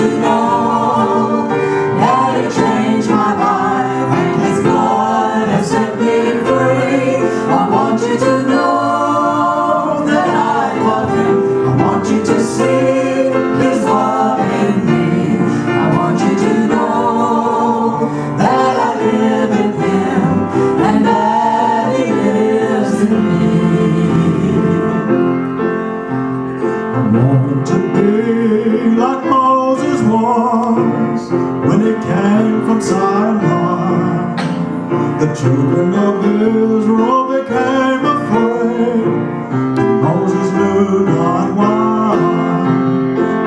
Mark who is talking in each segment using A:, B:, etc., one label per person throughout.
A: to know that He changed my life and His blood has set me free. I want you to know that I love Him. I want you to see His love in me. I want you to know that I live in Him and that He lives in me.
B: I want to be like Moses was when he came from Sinai. The children of Israel became afraid, and Moses knew not why.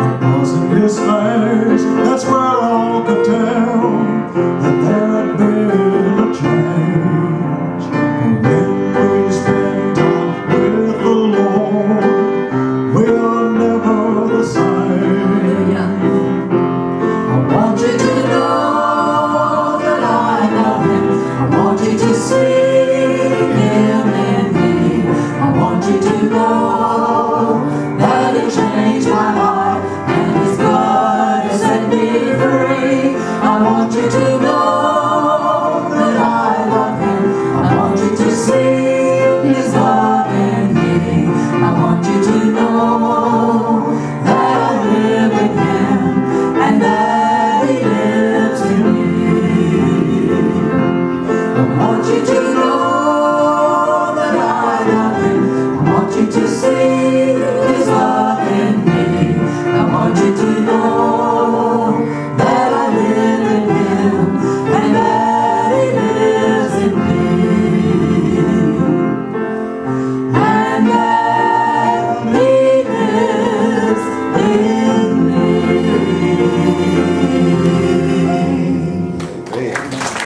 B: It wasn't his face, that's where